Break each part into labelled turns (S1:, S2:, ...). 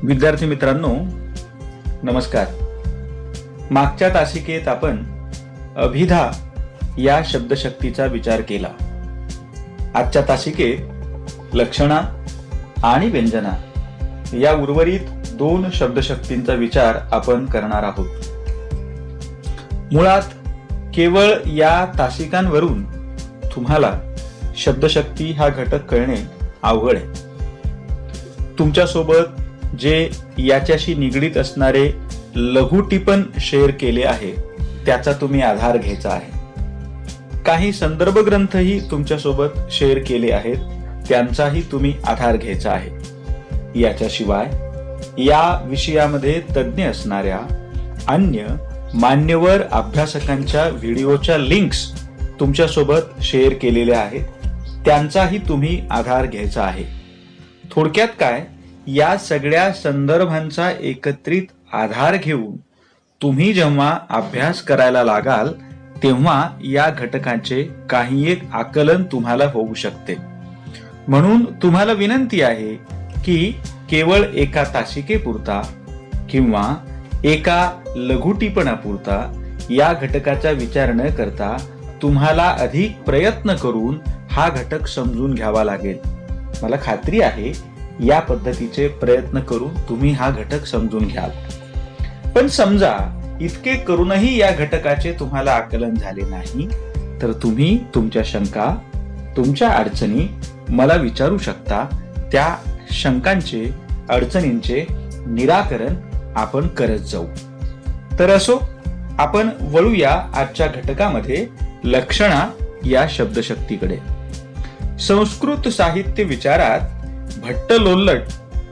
S1: विद्यार्थी मित्रांनो, नमस्कार. मागच्या तासिकेत आपण अभिधा या शब्दशक्तीचा विचार केला. आजच्या तासिकेत लक्षणा आणि व्यंजना या उर्वरित 2 शब्दशक्तींचा विचार आपण करणार आहोत. मुळात केवळ या तासिकांवरून तुम्हाला शब्दशक्ती हा घटक कळणे अवघड आहे. तुमच्यासोबत जे याच्याशी निगडीत असणारे लघु टिपण शेअर केले आहे त्याचा तुम्ही आधार घ्यायचा आहे. काही संदर्भ ग्रंथही तुमच्यासोबत शेअर केले आहेत, त्यांचाही तुम्ही आधार घ्यायचा आहे. याच्याशिवाय या विषयामध्ये तज्ज्ञ असणाऱ्या अन्य मान्यवर अभ्यासकांच्या व्हिडिओच्या लिंक्स तुमच्यासोबत शेअर केलेल्या आहेत, त्यांचाही तुम्ही आधार घ्यायचा आहे. थोडक्यात काय, या सगळ्या संदर्भांचा एकत्रित आधार घेऊन तुम्ही जेव्हा अभ्यास करायला लागाल तेव्हा या घटकांचे काही एक आकलन तुम्हाला होऊ शकते. म्हणून तुम्हाला विनंती आहे की केवळ एका तासिकेपुरता किंवा एका लघुटिपणापुरता या घटकाचा विचार न करता तुम्हाला अधिक प्रयत्न करून हा घटक समजून घ्यावा लागेल. मला खात्री आहे या पद्धतीचे प्रयत्न करून तुम्ही हा घटक समजून घ्याल. पण समजा इतके करूनही या घटकाचे तुम्हाला आकलन झाले नाही तर तुम्ही तुमच्या शंका, तुमच्या अडचणी मला विचारू शकता. त्या शंकांचे, अडचणींचे निराकरण आपण करत जाऊ. तर असो, आपण वळूया आजच्या घटकामध्ये लक्षणा या शब्दशक्तीकडे. संस्कृत साहित्य विचारात भट्टलोल्लट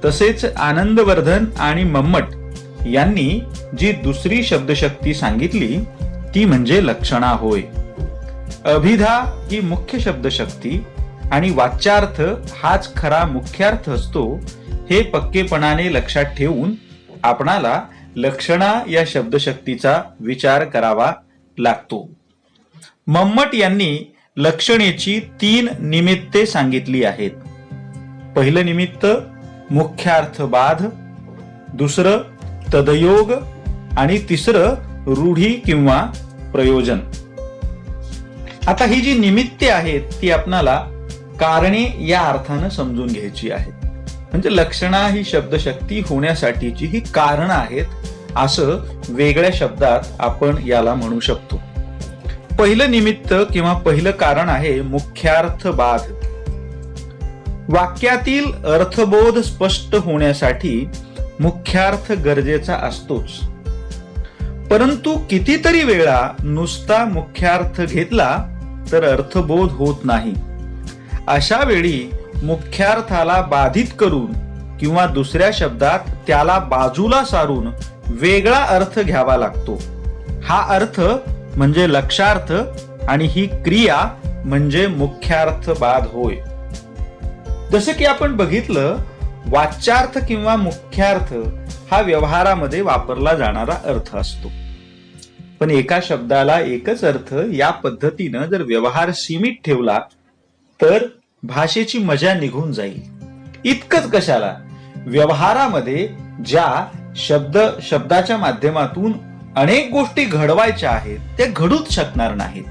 S1: तसेच आनंदवर्धन आणि मम्मट यांनी जी दुसरी शब्दशक्ती सांगितली ती म्हणजे लक्षणा होय. अभिधा ही मुख्य शब्दशक्ती आणि वाच्यार्थ हाच खरा मुख्यार्थ असतो हे पक्केपणाने लक्षात ठेवून आपणाला लक्षणा या शब्दशक्तीचा विचार करावा लागतो. मम्मट यांनी लक्षणेची 3 निमित्ते सांगितली आहेत. पहिलं निमित्त मुख्यार्थ बाध, दुसरं तदयोग आणि तिसरं रूढी किंवा प्रयोजन. आता ही जी निमित्ते आहेत ती आपणाला कारणे या अर्थानं समजून घ्यायची आहेत. म्हणजे लक्षणा ही शब्दशक्ती होण्यासाठीची ही कारण आहेत असं वेगळ्या शब्दात आपण याला म्हणू शकतो. पहिलं निमित्त किंवा पहिलं कारण आहे मुख्यार्थ बाध. वाक्यातील अर्थबोध स्पष्ट होण्यासाठी मुख्यार्थ गरजेचा असतोच, परंतु कितीतरी वेळा नुसता मुख्यार्थ घेतला तर अर्थबोध होत नाही. अशा वेळी मुख्यार्थाला बाधित करून किंवा दुसऱ्या शब्दात त्याला बाजूला सारून वेगळा अर्थ घ्यावा लागतो. हा अर्थ म्हणजे लक्षार्थ आणि ही क्रिया म्हणजे मुख्यार्थ बाध होय. जसं की आपण बघितलं, वाच्यार्थ किंवा मुख्यार्थ हा व्यवहारामध्ये वापरला जाणारा अर्थ असतो. पण एका शब्दाला एकच अर्थ या पद्धतीनं जर व्यवहार सीमित ठेवला तर भाषेची मजा निघून जाईल. इतकंच कशाला, व्यवहारामध्ये ज्या शब्दाच्या माध्यमातून अनेक गोष्टी घडवायच्या आहेत त्या घडूच शकणार नाहीत.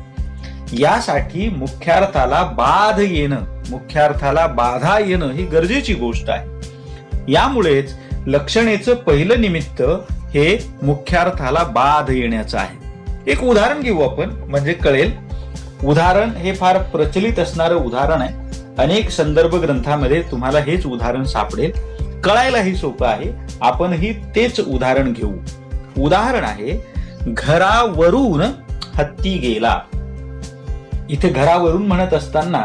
S1: यासाठी मुख्यार्थाला बाध येणं, मुख्यार्थाला बाधा येणं ही गरजेची गोष्ट आहे. यामुळेच लक्षणेचं पहिलं निमित्त हे मुख्यार्थाला बाध येण्याचं आहे. एक उदाहरण घेऊ आपण म्हणजे कळेल. उदाहरण हे फार प्रचलित असणारं उदाहरण आहे. अनेक संदर्भ ग्रंथामध्ये तुम्हाला हेच उदाहरण सापडेल. कळायलाही सोपं आहे. आपणही तेच उदाहरण घेऊ. उदाहरण आहे, घरावरून हत्ती गेला. इथे घरावरून म्हणत असताना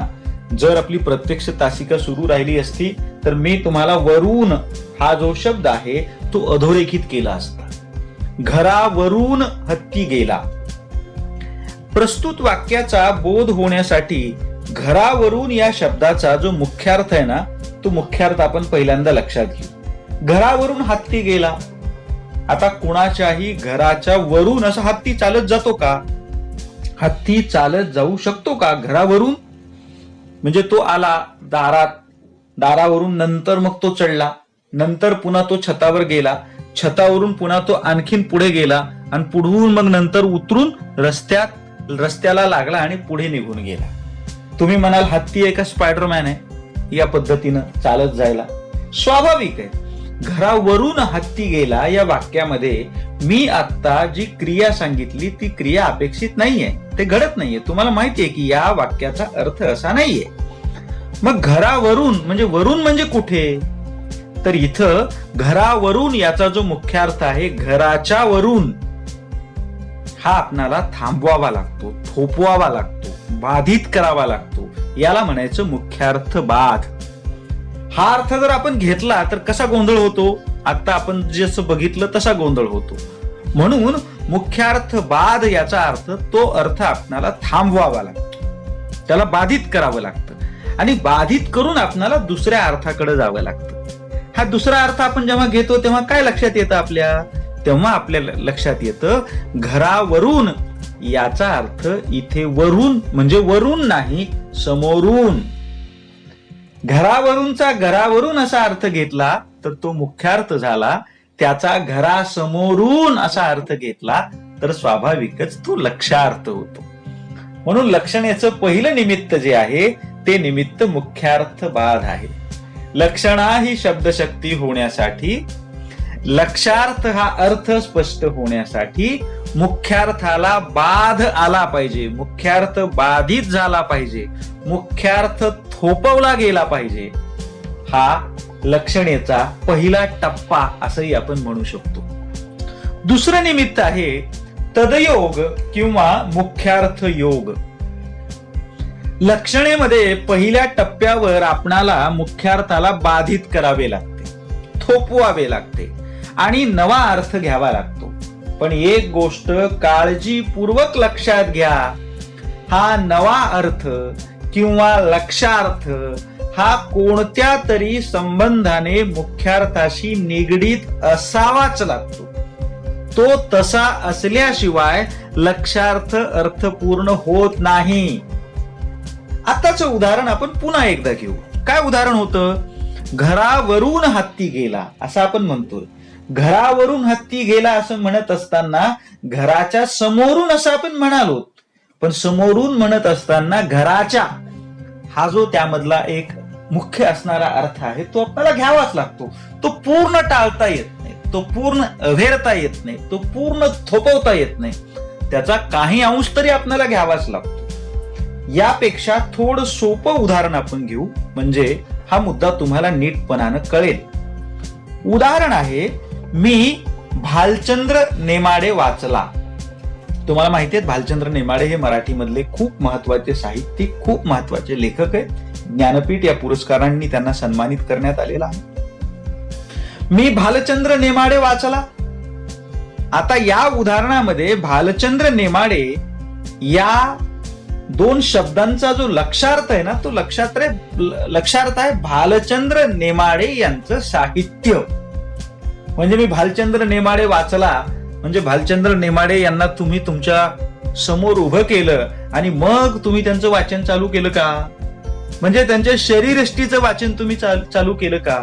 S1: जर आपली प्रत्यक्ष तासिका सुरू राहिली असती तर मी तुम्हाला वरून हा जो शब्द आहे तो अधोरेखित केला असता. घरावरून हत्ती गेला. प्रस्तुत वाक्याचा बोध होण्यासाठी घरावरून या शब्दाचा जो मुख्यार्थ आहे ना तो मुख्यार्थ आपण पहिल्यांदा लक्षात घेऊ. घरावरून हत्ती गेला. आता कुणाच्याही घराच्या वरून असा हत्ती चालत जातो का? हत्ती चालत जाऊ शकतो का घरावरून? म्हणजे तो आला दारात, दारावरून नंतर मग तो चढला, नंतर पुन्हा तो छतावर गेला, छतावरून पुन्हा तो आणखीन पुढे गेला आणि पुढून मग नंतर उतरून रस्त्याला लागला आणि पुढे निघून गेला. तुम्ही म्हणाल हत्ती आहे का स्पायडरमॅन आहे या पद्धतीनं चालत जायला? स्वाभाविक आहे. घरावरून हत्ती गेला या वाक्यामध्ये मी आता जी क्रिया सांगितली ती क्रिया अपेक्षित नाहीये, ते घडत नाहीये. तुम्हाला माहितीये की या वाक्याचा अर्थ असा नाहीये. मग घरावरून म्हणजे कुठे? तर इथं घरावरून याचा जो मुख्य अर्थ आहे घराच्या वरून, हा आपणाला थांबवावा लागतो, थोपवावा लागतो, बाधित करावा लागतो. याला म्हणायचं मुख्यार्थ बाध. हा अर्थ जर आपण घेतला तर कसा गोंधळ होतो? आता आपण जसं बघितलं तसा गोंधळ होतो. म्हणून मुख्यार्थ बाध याचा अर्थ, तो अर्थ आपणाला थांबवावा लागतो, त्याला बाधित करावं लागतं आणि बाधित करून आपणाला दुसऱ्या अर्थाकडे जावं लागतं. हा दुसरा अर्थ आपण जेव्हा घेतो तेव्हा काय लक्षात येतं आपल्या? तेव्हा आपल्या लक्षात येतं घरावरून याचा अर्थ इथे वरून म्हणजे वरून नाही, समोरून. घरावरून असा अर्थ घेतला तर तो मुख्यार्थ झाला. त्याचा घरासमोरून असा अर्थ घेतला तर स्वाभाविकच तो लक्षार्थ होतो. म्हणून लक्षणेचं पहिलं निमित्त जे आहे ते निमित्त मुख्यार्थ बाध आहे. लक्षणा ही शब्दशक्ती होण्यासाठी, लक्षार्थ हा अर्थ स्पष्ट होण्यासाठी मुख्यार्थाला बाध आला पाहिजे, मुख्यार्थ बाधित झाला पाहिजे, मुख्यार्थ थोपवला गेला पाहिजे. हा लक्षणेचा पहिला टप्पा असंही आपण म्हणू शकतो. दुसरं निमित्त आहे तदयोग किंवा मुख्यार्थ योग. लक्षणेमध्ये पहिल्या टप्प्यावर आपणाला मुख्यार्थाला बाधित करावे लागते, थोपवावे लागते आणि नवा अर्थ घ्यावा लागतो. पण एक गोष्ट काळजीपूर्वक लक्षात घ्या, हा नवा अर्थ किंवा लक्षार्थ हा कोणत्या तरी संबंधाने मुख्यार्थाशी निगडीत असावाच लागतो. तो तसा असल्याशिवाय लक्षार्थ अर्थपूर्ण होत नाही. आताच उदाहरण आपण पुन्हा एकदा घेऊ. काय उदाहरण होतं? घरावरून हत्ती गेला असं आपण म्हणतो. घरावरून हत्ती गेला असं म्हणत असताना घराच्या समोरून असं आपण म्हणालो, पण समोरून म्हणत असताना घराच्या हा जो त्यामधला एक मुख्य असणारा अर्थ आहे तो आपल्याला घ्यावाच लागतो. तो पूर्ण टाळता येत नाही, तो पूर्ण अभेरता येत नाही, तो पूर्ण थोपवता येत नाही. त्याचा काही अंश तरी आपल्याला घ्यावाच लागतो. यापेक्षा थोडं सोपं उदाहरण आपण घेऊ म्हणजे हा मुद्दा तुम्हाला नीटपणानं कळेल. उदाहरण आहे, मी भालचंद्र नेमाडे वाचला. तुम्हाला माहिती आहे भालचंद्र नेमाडे हे मराठीमधले खूप महत्वाचे साहित्यिक, खूप महत्वाचे लेखक आहेत. ज्ञानपीठ या पुरस्कारांनी त्यांना सन्मानित करण्यात आलेला आहे. मी भालचंद्र नेमाडे वाचला. आता या उदाहरणामध्ये भालचंद्र नेमाडे या दोन शब्दांचा जो लक्षार्थ आहे ना तो लक्षार्थ आहे भालचंद्र नेमाडे यांचं साहित्य. म्हणजे मी भालचंद्र नेमाडे वाचला म्हणजे भालचंद्र नेमाडे यांना तुम्ही तुमच्या समोर उभं केलं आणि मग तुम्ही त्यांचं वाचन चालू केलं का? म्हणजे त्यांच्या शरीरयष्टीचं वाचन तुम्ही चालू केलं का?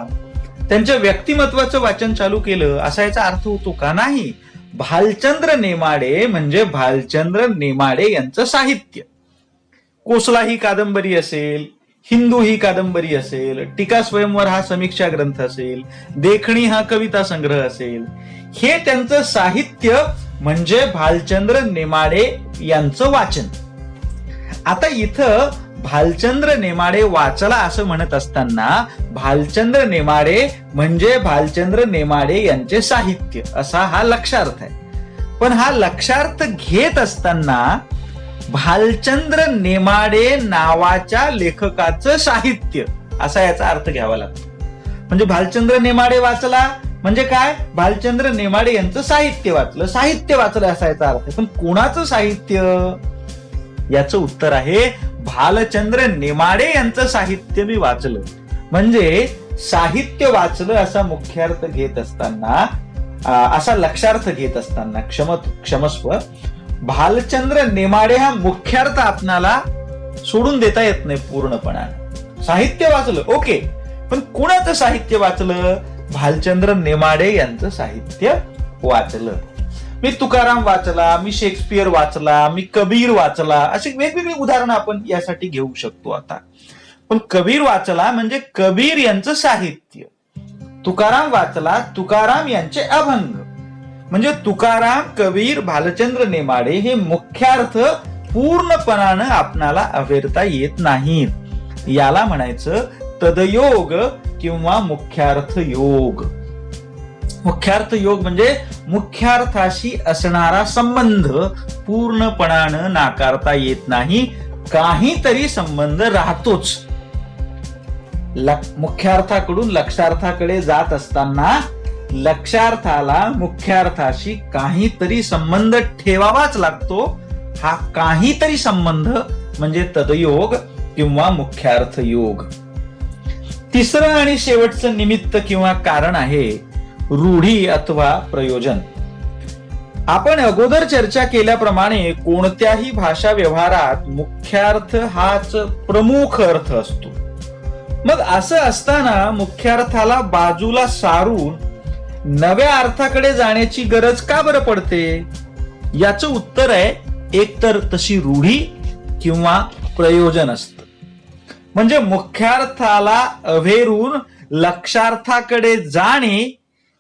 S1: त्यांच्या व्यक्तिमत्वाचं वाचन चालू केलं असा याचा अर्थ होतो का? नाही. भालचंद्र नेमाडे म्हणजे भालचंद्र नेमाडे यांचं साहित्य. कोसला ही कादंबरी असेल, हिंदू ही कादंबरी असेल, टीका स्वयंवर हा समीक्षा ग्रंथ असेल, देखणी हा कविता संग्रह असेल, हे त्यांचं साहित्य म्हणजे भालचंद्र नेमाडे यांचं वाचन. आता इथं भालचंद्र नेमाडे वाचला असं म्हणत असताना भालचंद्र नेमाडे म्हणजे भालचंद्र नेमाडे यांचे साहित्य असा हा लक्षार्थ आहे. पण हा लक्षार्थ घेत असताना भालचंद्र नेमाडे नावाच्या लेखकाचं साहित्य असा याचा अर्थ घ्यावा लागतो. म्हणजे भालचंद्र नेमाडे वाचला म्हणजे काय? भालचंद्र नेमाडे यांचं साहित्य वाचलं, साहित्य वाचलं असा याचा अर्थ. पण कोणाचं साहित्य? याचं उत्तर आहे भालचंद्र नेमाडे यांचं साहित्य मी वाचलं. म्हणजे साहित्य वाचलं असा मुख्यार्थ घेत असताना, असा लक्षार्थ घेत असताना क्षमस्व भालचंद्र नेमाडे हा मुख्यार्थ आपणाला सोडून देता येत नाही पूर्णपणाने. साहित्य वाचलं ओके, पण कुणाचं साहित्य वाचलं? भालचंद्र नेमाडे यांचं साहित्य वाचलं. मी तुकाराम वाचला, मी शेक्सपियर वाचला, मी कबीर वाचला, अशी वेगवेगळी उदाहरणं आपण यासाठी घेऊ शकतो. आता पण कबीर वाचला म्हणजे कबीर यांचं साहित्य, तुकाराम वाचला तुकाराम यांचे अभंग. म्हणजे तुकाराम, कबीर, भालचंद्र नेमाडे हे मुख्यार्थ पूर्णपणानं आपणाला अवेरता येत नाहीत. याला म्हणायचं तदयोग किंवा मुख्यार्थ योग. मुख्यार्थ योग म्हणजे मुख्यार्थाशी असणारा संबंध पूर्णपणानं नाकारता येत नाही, काहीतरी संबंध राहतोच. मुख्यार्थाकडून लक्षार्थाकडे जात असताना लक्षार्थाला मुख्यार्थाशी काहीतरी संबंध ठेवावाच लागतो. हा काहीतरी संबंध म्हणजे तदयोग किंवा मुख्यार्थ योग. तिसरं आणि शेवटचं निमित्त किंवा कारण आहे रूढी अथवा प्रयोजन. आपण अगोदर चर्चा केल्याप्रमाणे कोणत्याही भाषा व्यवहारात मुख्यार्थ हाच प्रमुख अर्थ असतो. मग असं असताना मुख्यार्थाला बाजूला सारून नव्या अर्थाकडे जाण्याची गरज का बरं पडते? याचं उत्तर आहे एकतर तशी रूढी किंवा प्रयोजन असतं. म्हणजे मुख्यार्थाला अव्हेरून लक्षार्थाकडे जाणे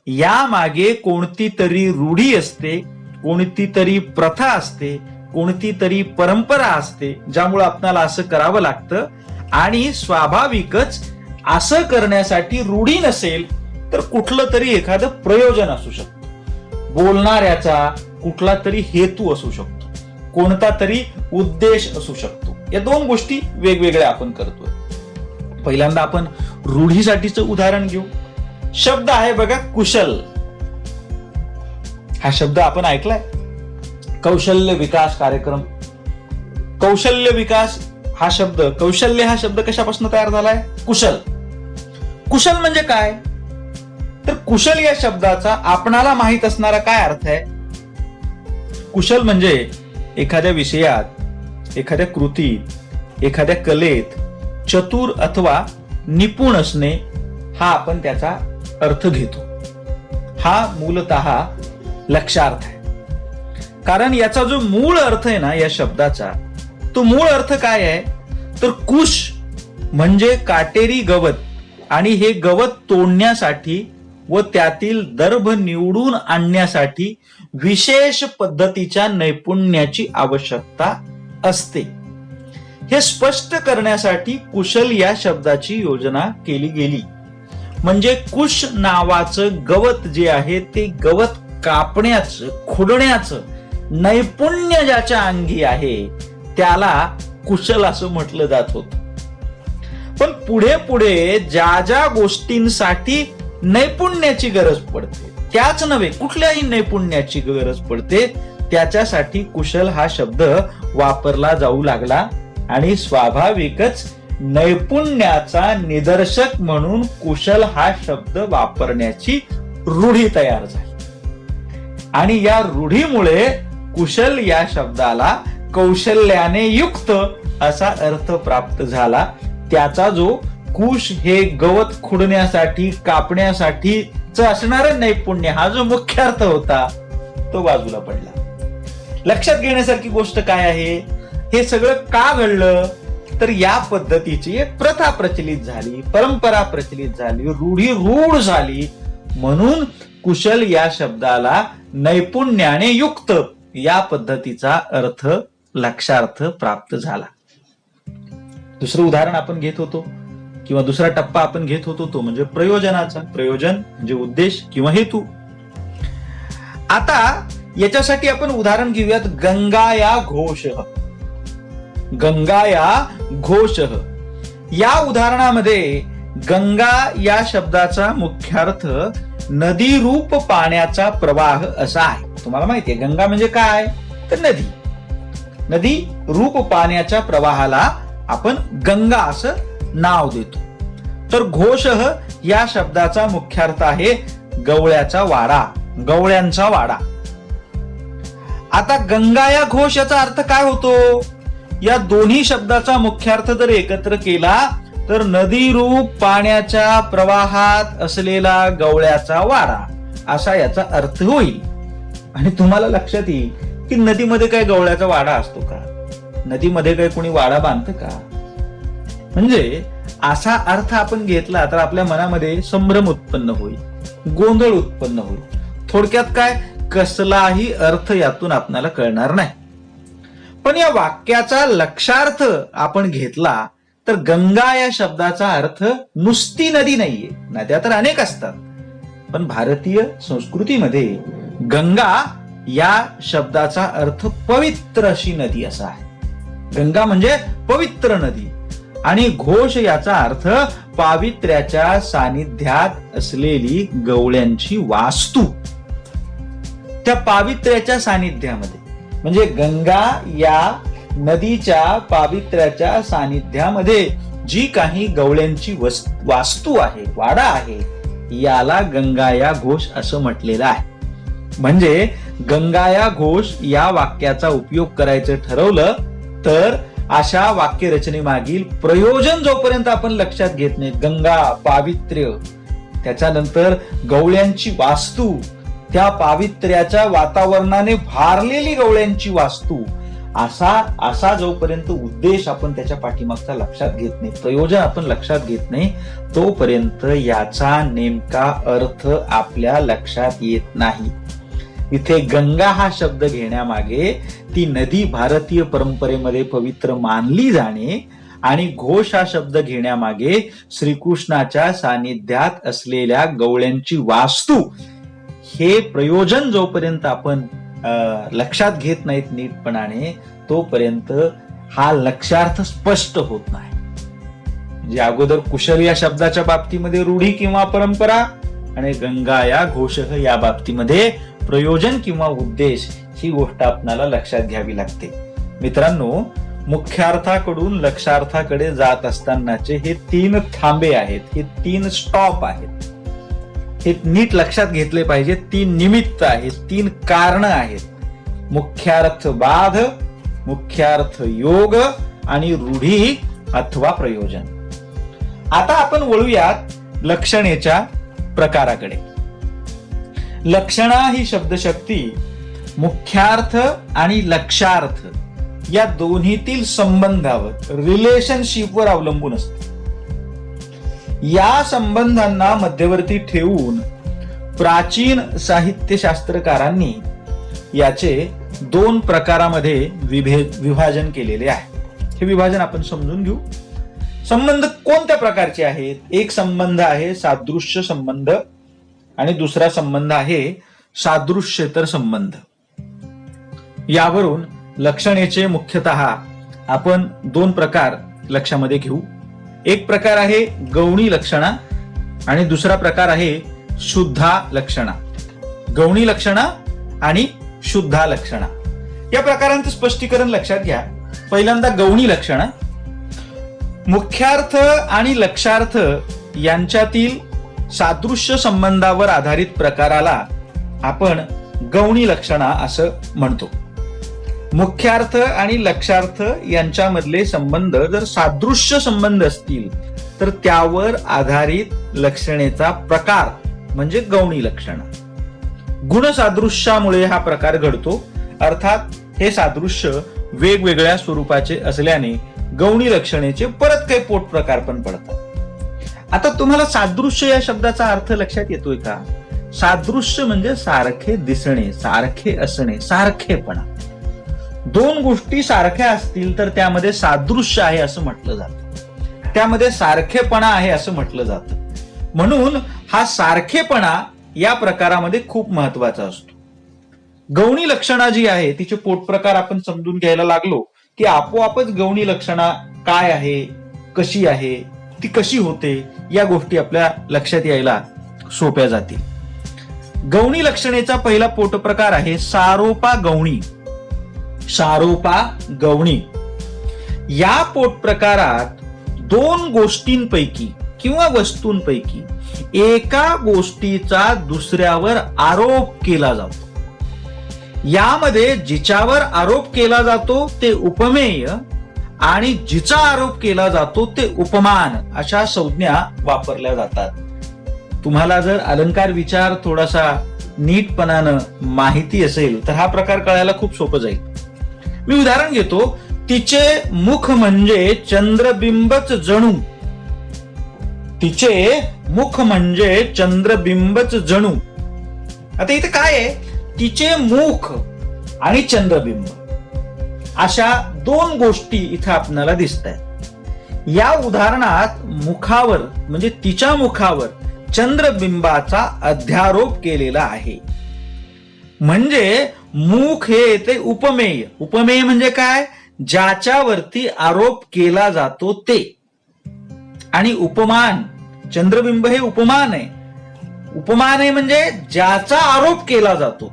S1: यामागे कोणती तरी रूढी असते, कोणती तरी प्रथा असते, कोणती तरी परंपरा असते, ज्यामुळे आपल्याला असं करावं लागतं. आणि स्वाभाविकच असं करण्यासाठी रूढी नसेल तर कुठलं तरी एखादं प्रयोजन असू शकतं. बोलणाऱ्याचा कुठला तरी हेतू असू शकतो, कोणता तरी उद्देश असू शकतो. या दोन गोष्टी वेगवेगळ्या आपण करतोय. पहिल्यांदा आपण रूढीसाठीचं उदाहरण घेऊ. शब्द आहे बघा कुशल. हा शब्द आपण ऐकलाय. कौशल्य विकास कार्यक्रम. कौशल्य विकास हा शब्द, कौशल्य हा शब्द कशापासून तयार झालाय? कुशल. कुशल म्हणजे काय? तर कुशल या शब्दाचा आपणाला माहित असणारा काय अर्थ आहे? कुशल म्हणजे एखाद्या विषयात, एखाद्या कृतीत, एखाद्या कलेत चतुर अथवा निपुण असणे, हा आपण त्याचा अर्थ घेतो. हा मूलतः लक्षार्थ आहे. कारण याचा जो मूळ अर्थ आहे ना या शब्दाचा, तो मूळ अर्थ काय आहे? तर कुश म्हणजे काटेरी गवत, आणि हे गवत तोडण्यासाठी व त्यातील दर्भ निवडून आणण्यासाठी विशेष पद्धतीच्या नैपुण्याची आवश्यकता असते. हे स्पष्ट करण्यासाठी कुशल या शब्दाची योजना केली गेली. म्हणजे कुश नावाचं गवत जे आहे ते गवत कापण्याचं, खुडण्याचं नैपुण्य ज्याच्या अंगी आहे त्याला कुशल असं म्हटलं जात होतं. पण पुढे पुढे ज्या ज्या गोष्टींसाठी नैपुण्याची गरज पडते, त्याच नव्हे कुठल्याही नैपुण्याची गरज पडते, त्याच्यासाठी कुशल हा शब्द वापरला जाऊ लागला. आणि स्वाभाविकच नैपुण्याचा निदर्शक म्हणून कुशल हा शब्द वापरण्याची रूढी तयार झाली. आणि या रूढीमुळे कुशल या शब्दाला कौशल्याने युक्त असा अर्थ प्राप्त झाला. त्याचा जो कुश हे गवत खुडण्यासाठी, कापण्यासाठीच असणारं नैपुण्य, हा जो मुख्य अर्थ होता तो बाजूला पडला. लक्षात घेण्यासारखी गोष्ट काय आहे? हे सगळं का घडलं? तर या पद्धतीची एक प्रथा प्रचलित झाली, परंपरा प्रचलित झाली, रूढी रूढ झाली, म्हणून कुशल या शब्दाला नैपुण्याने युक्त या पद्धतीचा अर्थ, लक्षार्थ प्राप्त झाला. दुसरं उदाहरण आपण घेत होतो किंवा दुसरा टप्पा आपण घेत होतो तो म्हणजे प्रयोजनाचा. प्रयोजन म्हणजे उद्देश किंवा हेतू. आता याच्यासाठी आपण उदाहरण घेऊयात गंगाया घोषः. गंगाया घोषः या उदाहरणामध्ये गंगा या शब्दाचा मुख्यार्थ नदी रूप पाण्याचा प्रवाह असा आहे. तुम्हाला माहितीये गंगा म्हणजे काय? तर नदी. नदी रूप पाण्याच्या प्रवाहाला आपण गंगा असं नाव देतो. तर घोषः या शब्दाचा मुख्यार्थ आहे गवळ्याचा वाडा, गवळ्यांचा वाडा. आता गंगा या घोष याचा अर्थ काय होतो? या दोन्ही शब्दाचा मुख्यार्थ जर एकत्र केला तर नदीरूप पाण्याच्या प्रवाहात असलेला गवळ्याचा वाडा असा याचा अर्थ होईल. आणि तुम्हाला लक्षात येईल की नदीमध्ये काय गवळ्याचा वाडा असतो का? नदीमध्ये काय कोणी वाडा बांधतं का? म्हणजे असा अर्थ आपण घेतला तर आपल्या मनामध्ये संभ्रम उत्पन्न होईल, गोंधळ उत्पन्न होईल. थोडक्यात काय, कसलाही अर्थ यातून आपल्याला कळणार नाही. पण या वाक्याचा लक्षार्थ आपण घेतला तर गंगा या शब्दाचा अर्थ नुसती नदी नाहीये. नद्या तर अनेक असतात, पण भारतीय संस्कृतीमध्ये गंगा या शब्दाचा अर्थ पवित्र अशी नदी असा आहे. गंगा म्हणजे पवित्र नदी आणि घोष याचा अर्थ पावित्र्याच्या सानिध्यात असलेली गवळ्यांची वास्तू. त्या पावित्र्याच्या सानिध्यामध्ये म्हणजे गंगा या नदीच्या पावित्र्याच्या सानिध्यामध्ये जी काही गवळ्यांची वास्तू आहे, वाडा आहे, याला गंगाया घोष असं म्हटलेलं आहे. म्हणजे गंगाया घोष या वाक्याचा उपयोग करायचं ठरवलं तर अशा वाक्यरचनेमागील प्रयोजन जोपर्यंत आपण लक्षात घेत नाही, गंगा, पावित्र्य, त्याच्यानंतर गवळ्यांची वास्तू, त्या पावित्र्याच्या वातावरणाने भारलेली गवळ्यांची वास्तू, असा जोपर्यंत उद्देश आपण त्याच्या पाठीमागचा लक्षात घेत नाही, प्रयोजन आपण लक्षात घेत नाही, तोपर्यंत याचा नेमका अर्थ आपल्या लक्षात येत नाही. इथे गंगा हा शब्द घेण्यामागे ती नदी भारतीय परंपरेमध्ये पवित्र मानली जाणे आणि घोष हा शब्द घेण्यामागे श्रीकृष्णाच्या सानिध्यात असलेल्या गवळ्यांची वास्तू, हे प्रयोजन जोपर्यंत आपण लक्षात घेत नाहीत नीटपणाने, तोपर्यंत हा लक्षार्थ स्पष्ट होत नाही. म्हणजे अगोदर कुशल या शब्दाच्या बाबतीमध्ये रूढी किंवा परंपरा आणि गंगा या घोष या बाबतीमध्ये प्रयोजन किंवा उद्देश, ही गोष्ट आपल्याला लक्षात घ्यावी लागते. मित्रांनो, मुख्यार्थाकडून लक्षार्थाकडे जात असतानाचे हे 3 थांबे आहेत, हे 3 स्टॉप आहेत. हे नीट लक्षात घेतले पाहिजे. 3 निमित्त आहेत, 3 कारण आहेत. मुख्यार्थ बाध, मुख्यार्थ योग आणि रूढी अथवा प्रयोजन. आता आपण वळूयात लक्षणेच्या प्रकाराकडे. लक्षणा ही शब्दशक्ती मुख्यार्थ आणि लक्षार्थ या दोन्हीतील संबंधावर, रिलेशनशिपवर अवलंबून असते. या संबंधांना मध्यवर्ती ठेवून प्राचीन साहित्यशास्त्रकारांनी याचे 2 प्रकारामध्ये विभाजन केलेले आहे. हे विभाजन आपण समजून घेऊ. संबंध कोणत्या प्रकारचे आहेत? एक संबंध आहे सादृश्य संबंध आणि दुसरा संबंध आहे सादृश्येतर संबंध. यावरून लक्षणेचे मुख्यतः आपण 2 प्रकार लक्षामध्ये घेऊ. एक प्रकार आहे गौणी लक्षणा आणि दुसरा प्रकार आहे शुद्धा लक्षणा. गौणी लक्षणा आणि शुद्धा लक्षणा या प्रकारांचं स्पष्टीकरण लक्षात घ्या. पहिल्यांदा गौणी लक्षणा. मुख्यार्थ आणि लक्षार्थ यांच्यातील सादृश्य संबंधावर आधारित प्रकाराला आपण गौणी लक्षणा असं म्हणतो. मुख्यार्थ आणि लक्षार्थ यांच्यामधले संबंध जर सादृश्य संबंध असतील तर त्यावर आधारित लक्षणेचा प्रकार म्हणजे गौणी लक्षणा. गुणसादृश्यामुळे हा प्रकार घडतो. अर्थात हे सादृश्य वेगवेगळ्या स्वरूपाचे असल्याने गौणी लक्षणेचे परत काही पोट प्रकार पण पडतात. आता तुम्हाला सादृश्य या शब्दाचा अर्थ लक्षात येतोय का? सादृश्य म्हणजे सारखे दिसणे, सारखे असणे, सारखेपणा. 2 गोष्टी सारख्या असतील तर त्यामध्ये सादृश्य आहे असं म्हटलं जातं, त्यामध्ये सारखेपणा आहे असं म्हटलं जातं. म्हणून हा सारखेपणा या प्रकारामध्ये खूप महत्वाचा असतो. गौणी लक्षणा जी आहे तिचे पोट प्रकार आपण समजून घ्यायला लागलो की आपोआपच गौणी लक्षणा काय आहे, कशी आहे, ती कशी होते, या गोष्टी आपल्या लक्षात यायला सोप्या जातील. गौणी लक्षणेचा पहिला पोट प्रकार आहे सारोपा गौणी. सारोपा गौणी या पोट प्रकारात 2 गोष्टींपैकी किंवा वस्तूंपैकी एका गोष्टीचा दुसऱ्यावर आरोप केला जातो. यामध्ये जिच्यावर आरोप केला जातो ते उपमेय आणि जिचा आरोप केला जातो ते उपमान अशा संज्ञा वापरल्या जातात. तुम्हाला जर अलंकार विचार थोडासा नीटपणानं माहिती असेल तर हा प्रकार कळायला खूप सोपं जाईल. मी उदाहरण घेतो. तिचे मुख म्हणजे चंद्रबिंबच जणू. तिचे मुख म्हणजे चंद्रबिंबच जणू. आता इथे काय आहे? तिचे मुख आणि चंद्रबिंब अशा दोन गोष्टी इथे आपल्याला दिसत आहेत. या उदाहरणात मुखावर म्हणजे तिच्या मुखावर चंद्रबिंबाचा अध्यारोप केलेला आहे. म्हणजे मुख हे येते उपमेय. उपमेय म्हणजे काय? ज्याच्यावरती आरोप केला जातो ते. आणि उपमान, चंद्रबिंब हे उपमान आहे. उपमान आहे म्हणजे ज्याचा आरोप केला जातो.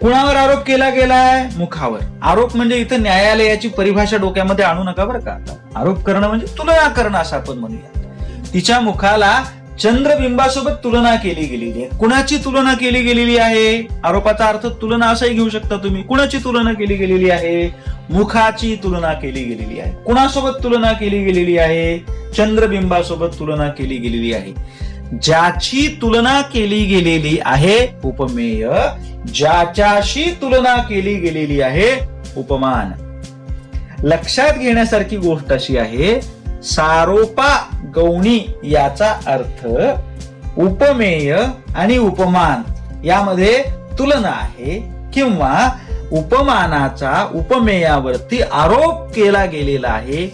S1: कुणावर आरोप केला गेलाय? मुखावर. आरोप म्हणजे इथं न्यायालयाची परिभाषा डोक्यामध्ये आणू नका बरं का. आरोप करणं म्हणजे तुलना करणं असं आपण म्हणूया. तिच्या मुखाला चंद्रबिंबासोबत तुलना केली गेलेली आहे. कुणाची तुलना केली गेलेली आहे? आरोपाचा अर्थ तुलना असाही घेऊ शकता तुम्ही. कुणाची तुलना केली गेलेली आहे? मुखाची तुलना केली गेलेली आहे. कुणासोबत तुलना केली गेलेली आहे? चंद्रबिंबासोबत तुलना केली गेलेली आहे. ज्याची तुलना केली गेलेली आहे उपमेय, ज्याच्याशी तुलना केली गेलेली आहे उपमान. लक्षात घेण्यासारखी गोष्ट अशी आहे, सारोपा गौणी याचा अर्थ उपमेय आणि उपमान यामध्ये तुलना आहे किंवा उपमानाचा उपमेयावरती आरोप केला गेलेला आहे,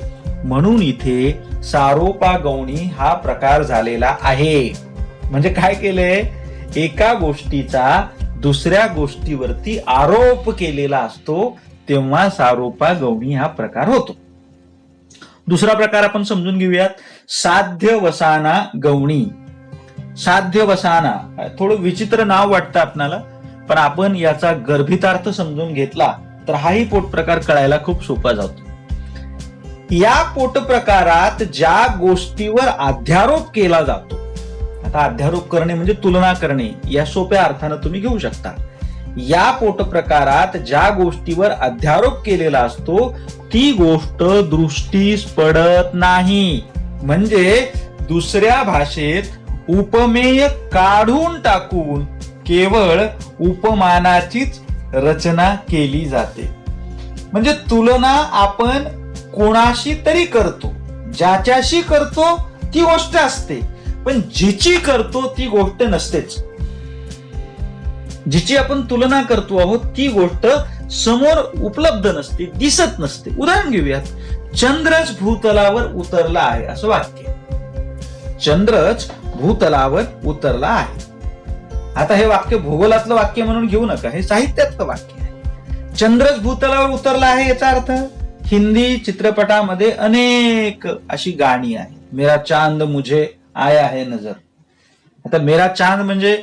S1: म्हणून इथे सारोपा गौणी हा प्रकार झालेला आहे. म्हणजे काय केलंय? एका गोष्टीचा दुसऱ्या गोष्टीवरती आरोप केलेला असतो तेव्हा सारोपा गौणी हा प्रकार होतो. दुसरा प्रकार आपण समजून घेऊयात. साध्य वसाना गौणी. साध्य वसाना थोडं विचित्र नाव वाटतं आपल्याला, पण आपण याचा गर्भितार्थ समजून घेतला तर हाही पोट प्रकार कळायला खूप सोपा जातो. या पोट प्रकारात ज्या गोष्टीवर अध्यारोप केला जातो, आता अध्यारोप करणे म्हणजे तुलना करणे या सोप्या अर्थानं तुम्ही घेऊ शकता. या पोट प्रकारात ज्या गोष्टीवर अध्यारोप केलेला असतो ती गोष्ट दृष्टीस पडत नाही. म्हणजे दुसऱ्या भाषेत उपमेय काढून टाकून केवळ उपमानाचीच रचना केली जाते. म्हणजे तुलना आपण कोणाशी तरी करतो, ज्याच्याशी करतो ती गोष्ट असते, पण जिची करतो ती गोष्ट नसतेच. जिची आपण तुलना करतो आहोत ती गोष्ट समोर उपलब्ध नसते, दिसत नसते. उदाहरण घेऊयात. चंद्रच भूतलावर उतरला आहे असं वाक्य. चंद्रच भूतलावर उतरला आहे. आता हे वाक्य भूगोलातलं वाक्य म्हणून घेऊ नका, हे साहित्यातलं वाक्य आहे. चंद्रच भूतलावर उतरला आहे याचा अर्थ हिंदी चित्रपटामध्ये अनेक अशी गाणी आहे. मेरा चांद मुझे आया है नजर. आता मेरा चांद म्हणजे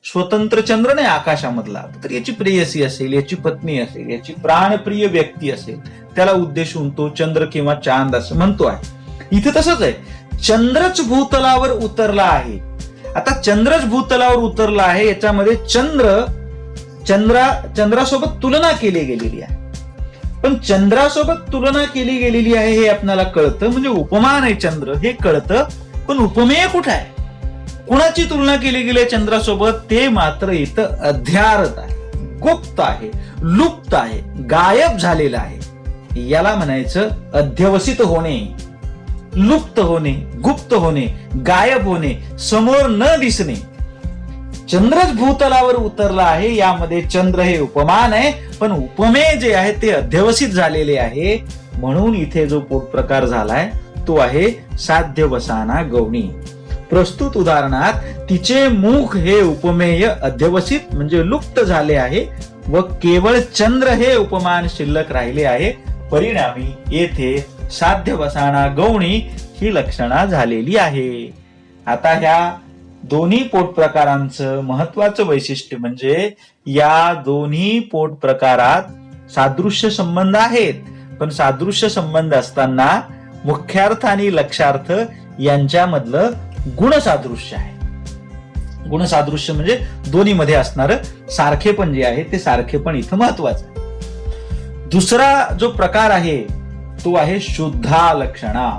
S1: स्वतंत्र चंद्र नाही आकाशामधला, तर याची प्रेयसी असेल, याची पत्नी असेल, याची प्राणप्रिय व्यक्ती असेल, त्याला उद्देशून तो चंद्र किंवा चांद असं म्हणतो आहे. इथे तसंच आहे. चंद्रच भूतलावर उतरला आहे. आता चंद्रच भूतलावर उतरला आहे याच्यामध्ये चंद्रासोबत तुलना केली गेलेली आहे. पण चंद्रासोबत तुलना केली गेलेली आहे हे आपल्याला कळतं, म्हणजे उपमान आहे चंद्र हे कळतं, पण उपमेय कुठं आहे? कुणाची तुलना केली गेली चंद्रासोबत ते मात्र इथं अध्यारत आहे, गुप्त आहे, लुप्त आहे, गायब झालेलं आहे. याला म्हणायचं अध्यवसित होणे, लुप्त होणे, गुप्त होणे, गायब होणे, समोर न दिसणे. चंद्रच भूतलावर उतरला आहे यामध्ये चंद्र हे उपमान आहे, पण उपमेय जे आहे ते अध्यवसित झालेले आहे. म्हणून इथे जो पोट प्रकार झालाय तो आहे साध्य वसाना गौणी. प्रस्तुत उदाहरणात तिचे मुख हे उपमेय अध्यवसित म्हणजे लुप्त झाले आहे व केवळ चंद्र हे उपमान शिल्लक राहिले आहे. परिणामी येथे साध्य वसाना गौणी ही लक्षणा झालेली आहे. आता ह्या दोन्ही पोट प्रकारांचं महत्वाचं वैशिष्ट्य म्हणजे या दोन्ही पोट प्रकारात सादृश्य संबंध आहेत, पण सादृश्य संबंध असताना मुख्यार्थ आणि लक्षार्थ यांच्यामधलं गुणसादृश्य आहे. गुणसादृश्य म्हणजे दोन्ही मध्ये असणारं सारखेपण जे आहे ते सारखेपण इथं महत्वाचं आहे. दुसरा जो प्रकार आहे तो आहे शुद्धा लक्षणा.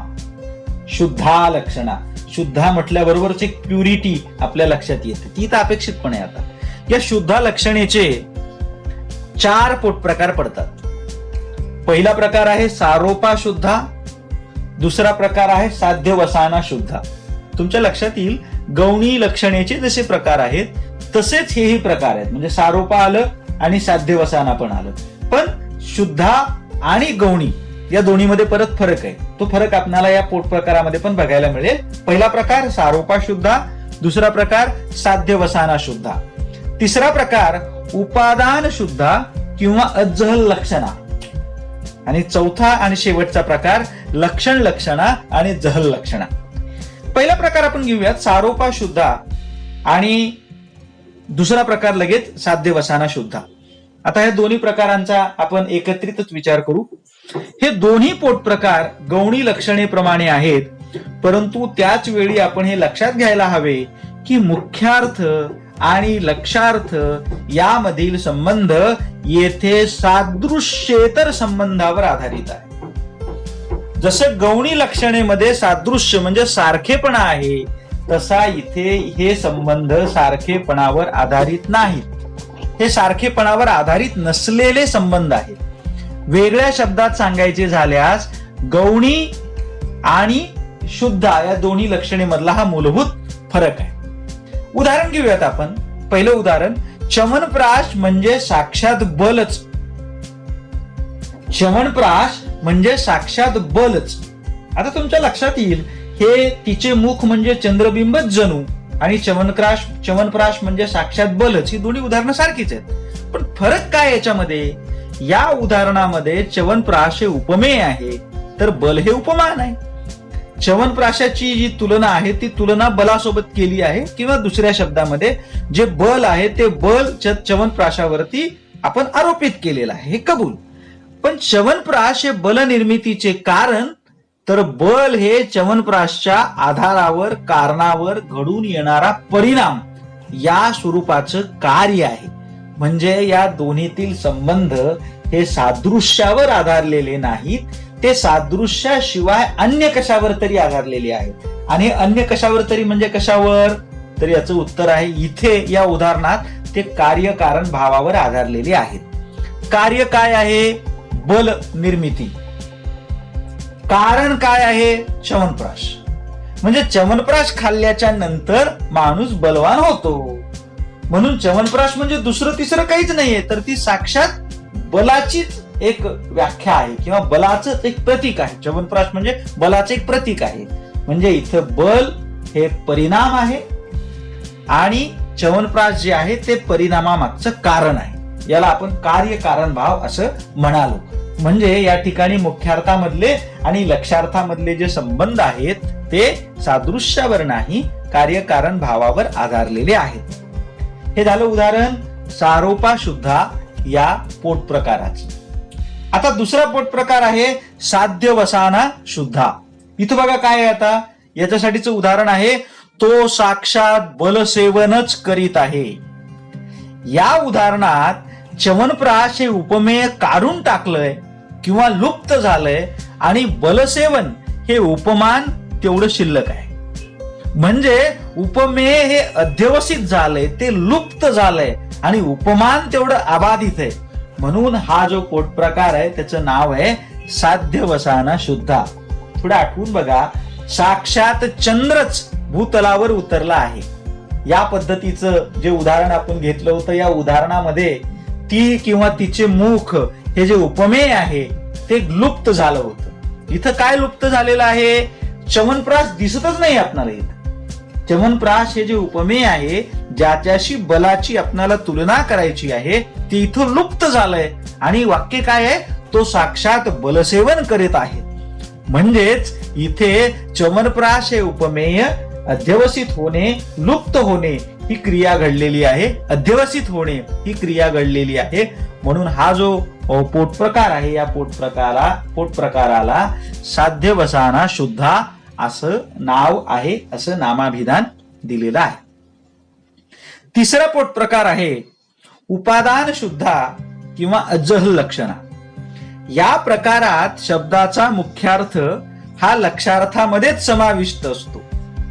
S1: शुद्धा लक्षणा, शुद्धा म्हटल्याबरोबरच एक प्युरिटी आपल्या लक्षात येते, ती तर अपेक्षितपणे. आता या शुद्धा लक्षणेचे 4 पोटप्रकार पडतात. पहिला प्रकार आहे सारोपा शुद्धा, दुसरा प्रकार आहे साध्य वसाना शुद्धा. तुमच्या लक्षात येईल गौणी लक्षणेचे जसे प्रकार आहेत तसेच हेही प्रकार आहेत. म्हणजे सारोपा आलं आणि साध्य वसाना पण आलं, पण शुद्धा आणि गौणी या दोन्हीमध्ये परत फरक आहे. तो फरक आपल्याला या पोट प्रकारामध्ये पण बघायला मिळेल. पहिला प्रकार सारोपा शुद्धा, दुसरा प्रकार साध्य वसाना शुद्धा, तिसरा प्रकार उपादान शुद्धा किंवा अज्जहल लक्षणा, आणि चौथा आणि शेवटचा प्रकार लक्षण लक्षणा आणि जहल लक्षणा. पहिला प्रकार आपण घेऊयात सारोपा शुद्धा आणि दुसरा प्रकार लगेच साध्य वसाना शुद्धा. आता या दोन्ही प्रकारांचा आपण एकत्रितच विचार करू. हे दोन्ही पोट प्रकार गौणी लक्षणेप्रमाणे आहेत, परंतु त्याच वेळी आपण हे लक्षात घ्यायला हवे की मुख्यार्थ आणि लक्षार्थ यामधील संबंध येथे सादृश्येतर संबंधावर आधारित आहे. जसं गौणी लक्षणेमध्ये सादृश्य म्हणजे सारखेपणा आहे, तसा इथे हे संबंध सारखेपणावर आधारित नाहीत. हे सारखेपणावर आधारित नसलेले संबंध आहेत. वेगळ्या शब्दात सांगायचे झाल्यास गौणी आणि शुद्धा या दोन्ही लक्षणेमधला हा मूलभूत फरक आहे. उदाहरण घेऊयात आपण. पहिलं उदाहरण, च्यवनप्राश म्हणजे साक्षात बलच. च्यवनप्राश म्हणजे साक्षात बलच. आता तुमच्या लक्षात येईल हे तिचे मुख म्हणजे चंद्रबिंबच जणू आणि च्यवनप्राश म्हणजे साक्षात बलच, ही दोन्ही उदाहरणं सारखीच आहेत. पण फरक काय याच्यामध्ये? या उदाहरणामध्ये च्यवनप्राश हे उपमेय आहे, तर बल हे उपमान आहे. च्यवनप्राशाची जी तुलना आहे ती तुलना बलासोबत केली आहे, किंवा दुसऱ्या शब्दामध्ये जे बल आहे ते बल च्यवनप्राशावरती आपण आरोपित केलेलं आहे, हे कबूल. पण च्यवनप्राश हे बल निर्मितीचे कारण, तर बल हे च्यवनप्राशच्या आधारावर कारणावर घडून येणारा परिणाम या स्वरूपाचं कार्य आहे. म्हणजे या दोन्हीतील संबंध हे सादृश्यावर आधारलेले नाहीत, ते सादृश्याशिवाय अन्य कशावर तरी आधारलेले आहेत. आणि अन्य कशावर तरी म्हणजे कशावर? तर याचं उत्तर आहे इथे या उदाहरणात ते कार्यकारण भावावर आधारलेले आहेत. कार्य काय आहे? बल निर्मिती. कारण काय आहे? च्यवनप्राश. म्हणजे च्यवनप्राश खाल्ल्याच्या नंतर माणूस बलवान होतो. म्हणून च्यवनप्राश म्हणजे दुसरं तिसरं काहीच नाहीये, तर ती साक्षात बलाचीच एक व्याख्या आहे किंवा बलाचंच एक प्रतीक आहे. च्यवनप्राश म्हणजे बलाचं एक प्रतीक आहे. म्हणजे इथं बल हे परिणाम आहे आणि च्यवनप्राश जे आहे ते परिणामामागचं कारण आहे. याला आपण कार्यकारण भाव असं म्हणालो. म्हणजे या ठिकाणी मुख्यार्थामधले आणि लक्षार्थामधले जे संबंध आहेत ते सादृश्यावर नाही, कार्यकारण भावावर आधारलेले आहेत. हे झालं उदाहरण सारोपा शुद्धा या पोट प्रकाराचं. आता दुसरा पोट प्रकार आहे साध्य वसाना शुद्धा. इथं बघा काय आहे. आता याच्यासाठीचं उदाहरण आहे, तो साक्षात बलसेवनच करीत आहे. या उदाहरणात च्यवनप्राश हे उपमेय काढून टाकलंय किंवा लुप्त झालंय आणि बलसेवन हे उपमान तेवढं शिल्लक आहे. म्हणजे उपमेय हे अध्यवसित झालंय, ते लुप्त झालंय आणि उपमान तेवढं अबाधित आहे. म्हणून हा जो पोट प्रकार आहे त्याचं नाव आहे साध्य वसाना शुद्धा. थोडं आठवून बघा, साक्षात चंद्रच भूतलावर उतरला आहे. या पद्धतीचं जे उदाहरण आपण घेतलं होतं, या उदाहरणामध्ये ती किंवा तिचे मुख हे जे उपमेय आहे ते लुप्त झालं होतं. इथं काय लुप्त झालेलं आहे? च्यवनप्राश दिसतच नाही आपणाला. इथं च्यवनप्राश हे जे उपमेय आहे ज्याच्याशी बलाची आपल्याला तुलना करायची आहे ते इथं लुप्त झालंय आणि वाक्य काय आहे? तो साक्षात बलसेवन करीत आहे. म्हणजेच इथे च्यवनप्राश हे उपमेय अध्यवसित होणे, लुप्त होणे ही क्रिया घडलेली आहे. अध्यवसित होणे ही क्रिया घडलेली आहे. म्हणून हा जो पोट प्रकार आहे या पोट प्रकाराला साध्य वसाना शुद्धा असं नाव आहे, असं नामाभिधान दिलेलं आहे. तिसरा पोट प्रकार आहे उपादान शुद्धा किंवा अज्जहल लक्षणा. या प्रकारात शब्दाचा मुख्यार्थ हा लक्षार्थामध्येच समाविष्ट असतो.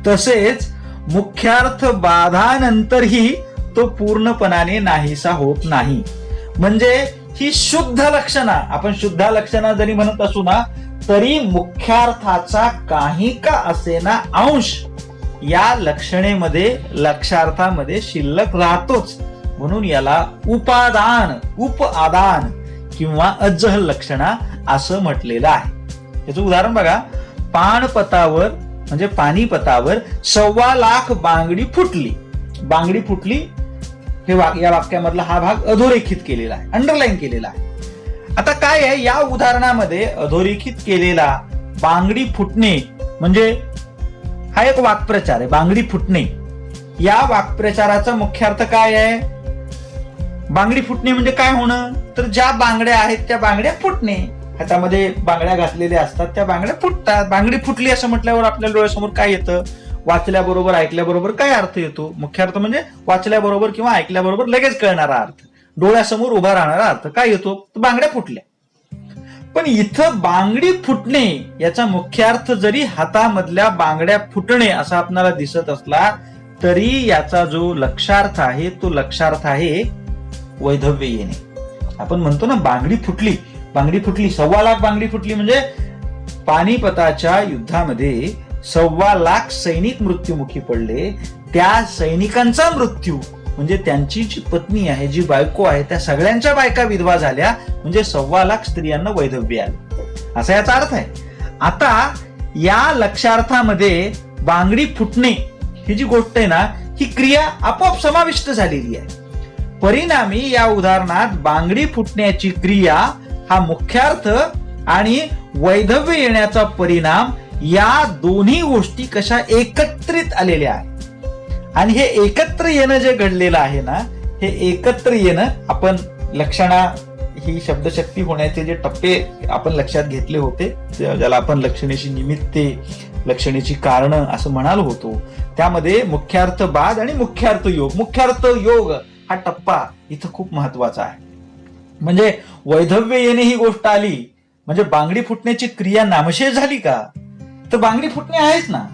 S1: तसेच मुख्यार्थ बाधानंतरही तो पूर्णपणाने नाहीसा होत नाही. म्हणजे ही शुद्ध लक्षणा, आपण शुद्ध लक्षणा जरी म्हणत असू ना, तरी मुख्यार्थाचा काही का असेना अंश या लक्षणेमध्ये लक्षार्थामध्ये शिल्लक राहतोच. म्हणून याला उप-आदान किंवा अज्जहल लक्षणा असं म्हटलेलं आहे. याचं उदाहरण बघा. पाणपतावर म्हणजे पानिपतावर 1.25 लाख बांगडी फुटली. बांगडी फुटली हे या वाक्यामधला हा भाग अधोरेखित केलेला आहे, अंडरलाईन केलेला आहे. आता काय आहे या उदाहरणामध्ये अधोरेखित केलेला बांगडी फुटणे म्हणजे हा एक वाक्प्रचार आहे. बांगडी फुटणे या वाक्प्रचाराचा मुख्य अर्थ काय आहे? बांगडी फुटणे म्हणजे काय होणं, तर ज्या बांगड्या आहेत त्या बांगड्या फुटणे. हातामध्ये बांगड्या घातलेल्या असतात त्या बांगड्या फुटतात. बांगडी फुटली असं म्हटल्यावर आपल्या डोळ्यासमोर काय येतं? वाचल्याबरोबर ऐकल्याबरोबर काय अर्थ येतो? मुख्य अर्थ म्हणजे वाचल्याबरोबर किंवा ऐकल्याबरोबर लगेच कळणारा अर्थ, डोळ्यासमोर उभा राहणारा अर्थ काय येतो? तर बांगड्या फुटल्या. पण इथं बांगडी फुटणे याचा मुख्य अर्थ जरी हातामधल्या बांगड्या फुटणे असा आपल्याला दिसत असला तरी याचा जो लक्षार्थ आहे तो लक्षार्थ आहे वैधव्य येणे. आपण म्हणतो ना बांगडी फुटली, बांगडी फुटली, 1.25 लाख बांगडी फुटली म्हणजे पानिपताच्या युद्धामध्ये 1.25 लाख सैनिक मृत्युमुखी पडले. त्या सैनिकांचा मृत्यू म्हणजे त्यांची जी पत्नी आहे, जी बायको आहे, त्या सगळ्यांच्या बायका विधवा झाल्या म्हणजे 1.25 लाख स्त्रियांना वैधव्य आले असा याचा अर्थ आहे. आता या लक्षार्थामध्ये बांगडी फुटणे ही जी गोष्ट आहे ना, ही क्रिया आपोआप समाविष्ट झालेली आहे. परिणामी या उदाहरणात बांगडी फुटण्याची क्रिया हा मुख्यार्थ आणि वैधव्य येण्याचा परिणाम या दोन्ही गोष्टी कशा एकत्रित आलेल्या आहेत. आणि हे एकत्र येणं जे घडलेलं आहे ना, हे एकत्र येणं आपण लक्षणा ही शब्दशक्ती होण्याचे जे टप्पे आपण लक्षात घेतले होते, ज्याला आपण लक्षणेची निमित्ते, लक्षणेची कारणं असं म्हणालो होतो, त्यामध्ये मुख्यार्थ बाद आणि मुख्यार्थ योग. मुख्यार्थ योग हा टप्पा इथं खूप महत्वाचा आहे. म्हणजे वैधव्य येणे ही गोष्ट आली म्हणजे बांगडी फुटण्याची क्रिया नामशेष झाली का? तर बांगडी फुटणे आहेच ना.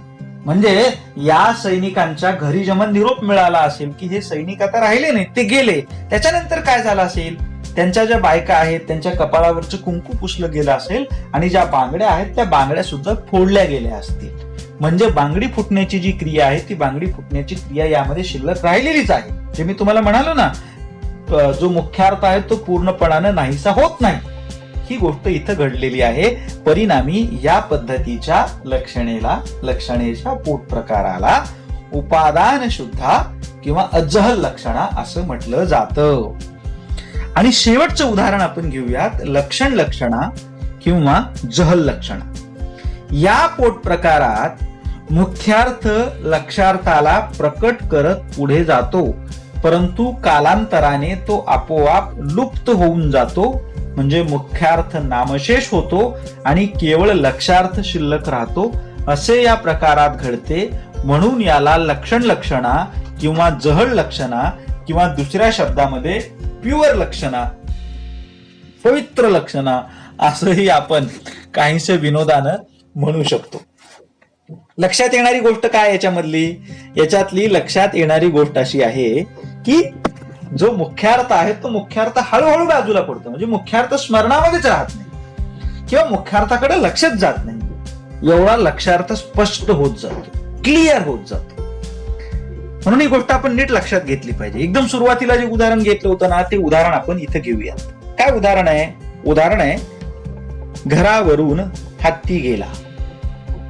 S1: म्हणजे या सैनिकांच्या घरी जेव्हा निरोप मिळाला असेल की हे सैनिक आता राहिले नाही, ते गेले, त्याच्यानंतर काय झालं असेल? त्यांच्या ज्या बायका आहेत त्यांच्या कपाळावरचं कुंकू पुसलं गेलं असेल आणि ज्या बांगड्या आहेत त्या बांगड्या सुद्धा फोडल्या गेल्या असतील. म्हणजे बांगडी फुटण्याची जी क्रिया आहे ती बांगडी फुटण्याची क्रिया यामध्ये शिल्लक राहिलेलीच आहे. जे मी तुम्हाला म्हणालो ना, जो मुख्यार्थ आहे तो पूर्णपणानं नाहीसा होत नाही, ही गोष्ट इथं घडलेली आहे. परिणामी या पद्धतीच्या लक्षणेच्या पोट प्रकाराला उपादान शुद्धा किंवा अज्जहल लक्षणा असं म्हटलं जातं. आणि शेवटचं उदाहरण आपण घेऊयात, लक्षण लक्षणा किंवा जहल लक्षणा. या पोट प्रकारात मुख्यार्थ लक्षार्थाला प्रकट करत पुढे जातो, परंतु कालांतराने तो आपोआप लुप्त होऊन जातो. म्हणजे मुख्यार्थ नामशेष होतो आणि केवळ लक्षार्थ शिल्लक राहतो असे या प्रकारात घडते. म्हणून याला लक्षण लक्षणा किंवा जहल लक्षणा किंवा दुसऱ्या शब्दामध्ये प्युअर लक्षणा, पवित्र लक्षणा असंही आपण काहीसे विनोदानं म्हणू शकतो. लक्षात येणारी गोष्ट काय याच्यातली लक्षात येणारी गोष्ट अशी आहे की जो मुख्यार्थ आहे तो मुख्यार्थ हळूहळू बाजूला पडतो. म्हणजे मुख्यार्थ स्मरणामध्येच राहत नाही किंवा मुख्यार्थाकडे लक्षच जात नाही. एवढा लक्षार्थ स्पष्ट होत जातो, क्लिअर होत जातो. म्हणून ही गोष्ट आपण नीट लक्षात घेतली पाहिजे. एकदम सुरुवातीला जे उदाहरण घेतलं होतं ना, ते उदाहरण आपण इथं घेऊयात. काय उदाहरण आहे? उदाहरण आहे घरावरून हत्ती गेला.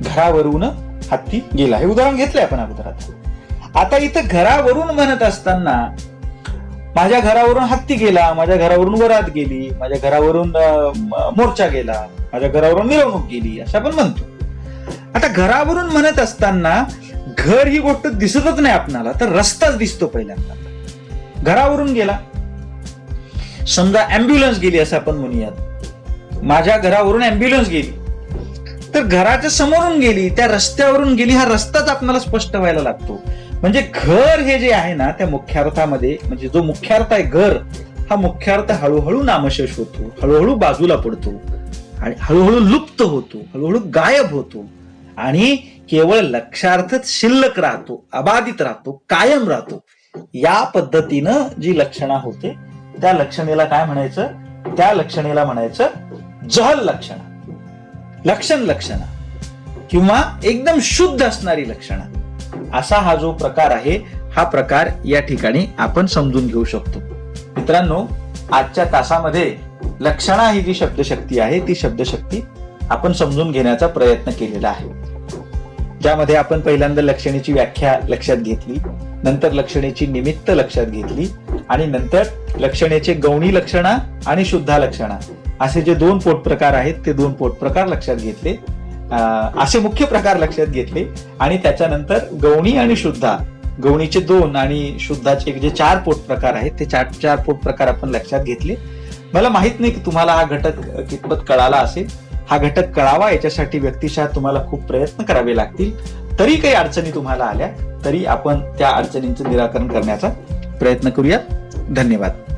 S1: घरावरून हत्ती गेला हे उदाहरण घेतलंय आपण अगोदरात. आता इथं घरावरून म्हणत असताना माझ्या घरावरून हत्ती गेला, माझ्या घरावरून वरात गेली, माझ्या घरावरून मोर्चा गेला, माझ्या घरावरून मिरवणूक गेली असं आपण म्हणतो. आता घरावरून म्हणत असताना घर ही गोष्ट दिसतच नाही आपणाला, तर रस्ताच दिसतो पहिल्यांदा. घरावरून गेला, समजा अँब्युलन्स गेली असं आपण म्हणूयात. माझ्या घरावरून अँब्युलन्स गेली तर घराच्या समोरून गेली, त्या रस्त्यावरून गेली, हा रस्ताच आपल्याला स्पष्ट व्हायला लागतो. म्हणजे घर हे जे आहे ना त्या मुख्यार्थामध्ये, म्हणजे जो मुख्यार्थ आहे घर, हा मुख्यार्थ हळूहळू नामशेष होतो, हळूहळू बाजूला पडतो आणि हळूहळू लुप्त होतो, हळूहळू गायब होतो आणि केवळ लक्षार्थच शिल्लक राहतो, अबाधित राहतो, कायम राहतो. या पद्धतीनं जी लक्षणा होते त्या लक्षणेला काय म्हणायचं? त्या लक्षणेला म्हणायचं जहल लक्षणा, लक्षणा किंवा एकदम शुद्ध असणारी लक्षणा. असा हा जो प्रकार आहे, हा प्रकार या ठिकाणी आपण समजून घेऊ शकतो. मित्रांनो, आजच्या तासामध्ये लक्षणा ही जी शब्दशक्ती आहे ती शब्दशक्ती आपण समजून घेण्याचा प्रयत्न केलेला आहे, ज्यामध्ये आपण पहिल्यांदा लक्षणेची व्याख्या लक्षात घेतली, नंतर लक्षणेची निमित्त लक्षात घेतली आणि नंतर लक्षणेचे गौणी लक्षणा आणि शुद्धा लक्षणा असे जे दोन पोट प्रकार आहेत ते दोन पोट प्रकार लक्षात घेतले, असे मुख्य प्रकार लक्षात घेतले आणि त्याच्यानंतर गौणी आणि शुद्धा, गौणीचे दोन आणि शुद्धाचे जे चार पोट प्रकार आहेत ते चार पोट प्रकार आपण लक्षात घेतले. मला माहित नाही की तुम्हाला हा घटक कितपत कळाला असेल. हा घटक कळावा याच्यासाठी व्यक्तिशः तुम्हाला खूप प्रयत्न करावे लागतील. तरी काही अडचणी तुम्हाला आल्या तरी आपण त्या अडचणींचं निराकरण करण्याचा प्रयत्न करूयात. धन्यवाद.